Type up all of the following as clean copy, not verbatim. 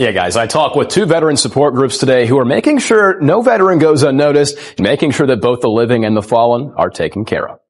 Yeah, guys, I talked with two veteran support groups today who are making sure no veteran goes unnoticed, making sure that both the living and the fallen are taken care of.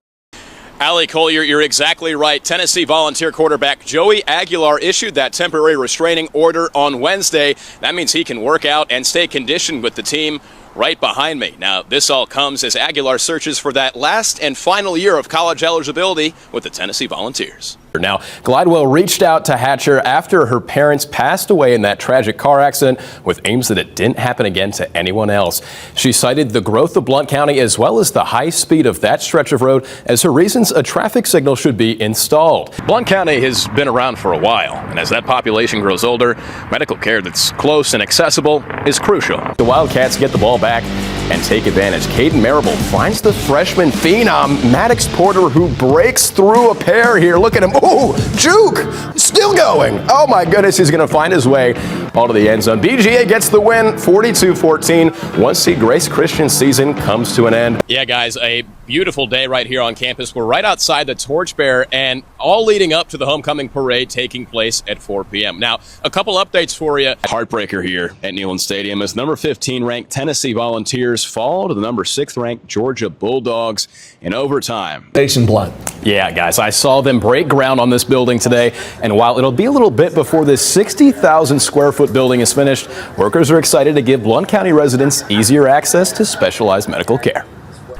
Allie Collier, you're exactly right. Tennessee Volunteer quarterback Joey Aguilar issued that temporary restraining order on Wednesday. That means he can work out and stay conditioned with the team right behind me. Now, this all comes as Aguilar searches for that last and final year of college eligibility with the Tennessee Volunteers. Now, Glidewell reached out to Hatcher after her parents passed away in that tragic car accident with aims that it didn't happen again to anyone else. She cited the growth of Blount County as well as the high speed of that stretch of road as her reasons a traffic signal should be installed. Blount County has been around for a while, and as that population grows older, medical care that's close and accessible is crucial. The Wildcats get the ball back and take advantage. Caden Marable finds the freshman phenom, Maddox Porter, who breaks through a pair here. Look at him. Ooh, juke! Still going. Oh my goodness, he's going to find his way all to the end zone. BGA gets the win, 42-14. One seed Grace Christian's season comes to an end. Yeah, guys, a beautiful day right here on campus. We're right outside the Torchbearer, and all leading up to the homecoming parade taking place at 4 p.m. Now, a couple updates for you. Heartbreaker here at Neyland Stadium as number 15 ranked Tennessee Volunteers fall to the number 6th ranked Georgia Bulldogs in overtime. Jason Blunt. Yeah, guys, I saw them break ground on this building today, and while it'll be a little bit before this 60,000 square foot building is finished, workers are excited to give Blount County residents easier access to specialized medical care.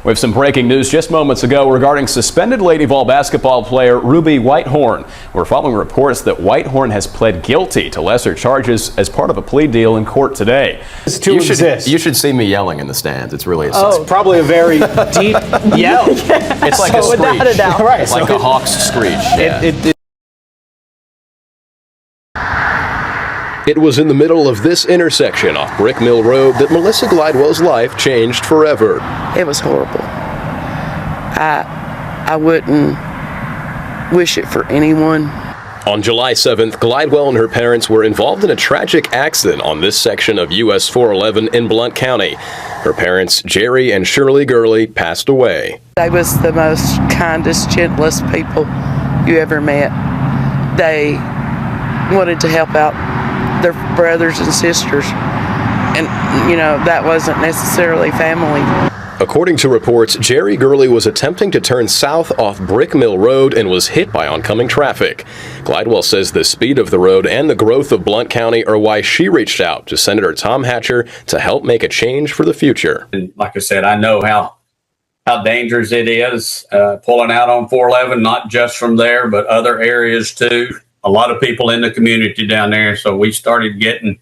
We have some breaking news just moments ago regarding suspended Lady Vol basketball player Ruby Whitehorn. We're following reports that Whitehorn has pled guilty to lesser charges as part of a plea deal in court today. You should see me yelling in the stands. It's really it's probably a very deep yell. It's like a screech. Without a doubt. Right, It's like a hawk's screech. Yeah. It was in the middle of this intersection off Brick Mill Road that Melissa Glidewell's life changed forever. It was horrible. I wouldn't wish it for anyone. On July 7th, Glidewell and her parents were involved in a tragic accident on this section of US 411 in Blount County. Her parents, Jerry and Shirley Gurley, passed away. They was the most kindest, gentlest people you ever met. They wanted to help out their brothers and sisters, and that wasn't necessarily family. According to reports, Jerry Gurley was attempting to turn south off Brick Mill Road and was hit by oncoming traffic. Glidewell says the speed of the road and the growth of Blount County are why she reached out to Senator Tom Hatcher to help make a change for the future. And like I said, I know how dangerous it is pulling out on 411, not just from there, but other areas too. A lot of people in the community down there, so we started getting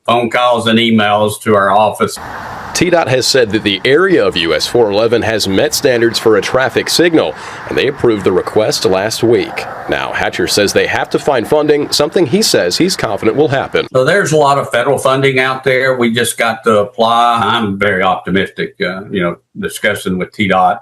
phone calls and emails to our office. TDOT has said that the area of US 411 has met standards for a traffic signal, and they approved the request last week. Now, Hatcher says they have to find funding, something he says he's confident will happen. So there's a lot of federal funding out there. We just got to apply. I'm very optimistic, discussing with TDOT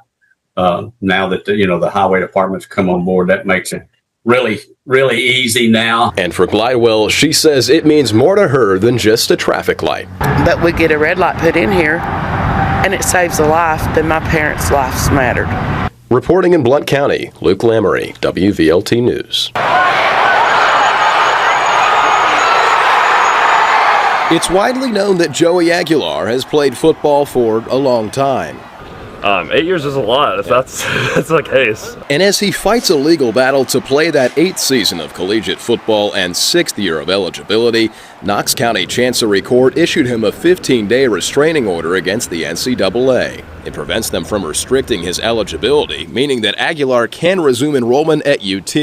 now that, the highway department's come on board. That makes it really easy now. And for Glidewell, she says it means more to her than just a traffic light. But we get a red light put in here, and it saves a life, then my parents' lives mattered. Reporting in Blount County, Luke Lamoree, WVLT News. It's widely known that Joey Aguilar has played football for a long time. 8 years is a lot, if that's the case. And as he fights a legal battle to play that 8th season of collegiate football and 6th year of eligibility, Knox County Chancery Court issued him a 15-day restraining order against the NCAA. It prevents them from restricting his eligibility, meaning that Aguilar can resume enrollment at UT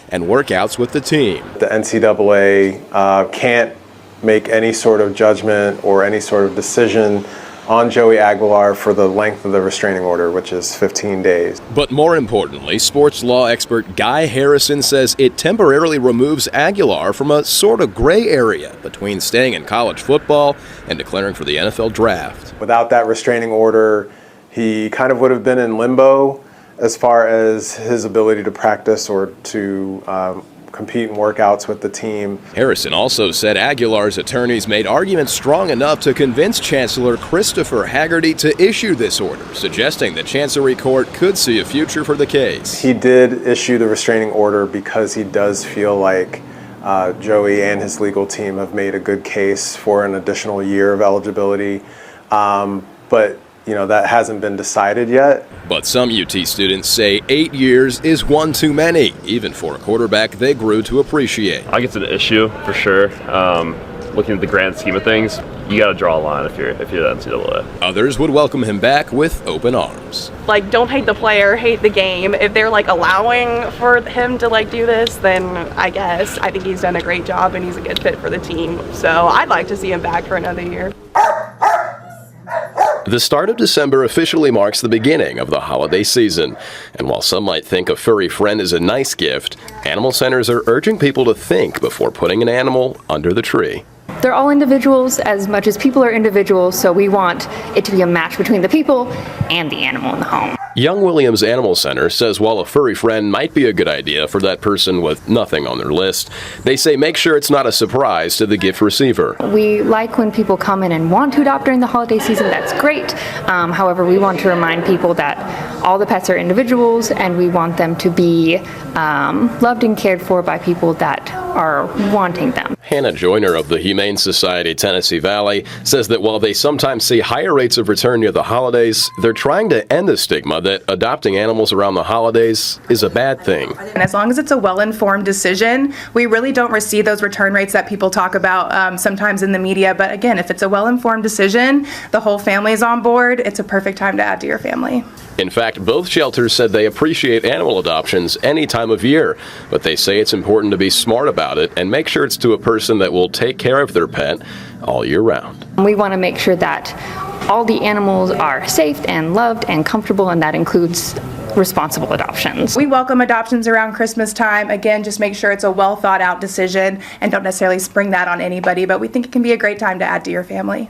and workouts with the team. The NCAA can't make any sort of judgment or any sort of decision on Joey Aguilar for the length of the restraining order, which is 15 days. But more importantly, sports law expert Guy Harrison says it temporarily removes Aguilar from a sort of gray area between staying in college football and declaring for the NFL draft. Without that restraining order, he kind of would have been in limbo as far as his ability to practice or to compete in workouts with the team. Harrison also said Aguilar's attorneys made arguments strong enough to convince Chancellor Christopher Haggerty to issue this order, suggesting the Chancery Court could see a future for the case. He did issue the restraining order because he does feel like Joey and his legal team have made a good case for an additional year of eligibility, but that hasn't been decided yet. But some UT students say 8 years is one too many, even for a quarterback they grew to appreciate. I guess it's an issue for sure. Looking at the grand scheme of things, you got to draw a line if you're the NCAA. Others would welcome him back with open arms. Like, don't hate the player, hate the game. If they're allowing for him to do this, then I think he's done a great job and he's a good fit for the team. So I'd like to see him back for another year. The start of December officially marks the beginning of the holiday season. And while some might think a furry friend is a nice gift, animal centers are urging people to think before putting an animal under the tree. They're all individuals as much as people are individuals, so we want it to be a match between the people and the animal in the home. Young Williams Animal Center says while a furry friend might be a good idea for that person with nothing on their list, they say make sure it's not a surprise to the gift receiver. We like when people come in and want to adopt during the holiday season. That's great. However, we want to remind people that all the pets are individuals and we want them to be loved and cared for by people that are wanting them. Hannah Joyner of the Humane Society Tennessee Valley says that while they sometimes see higher rates of return near the holidays, they're trying to end the stigma that adopting animals around the holidays is a bad thing. And as long as it's a well-informed decision, we really don't receive those return rates that people talk about sometimes in the media. But again, if it's a well-informed decision, the whole family is on board, it's a perfect time to add to your family. In fact, both shelters said they appreciate animal adoptions any time of year, but they say it's important to be smart about it and make sure it's to a person that will take care of their pet all year round. We want to make sure that all the animals are safe and loved and comfortable, and that includes responsible adoptions. We welcome adoptions around Christmas time. Again, just make sure it's a well thought out decision and don't necessarily spring that on anybody, but we think it can be a great time to add to your family.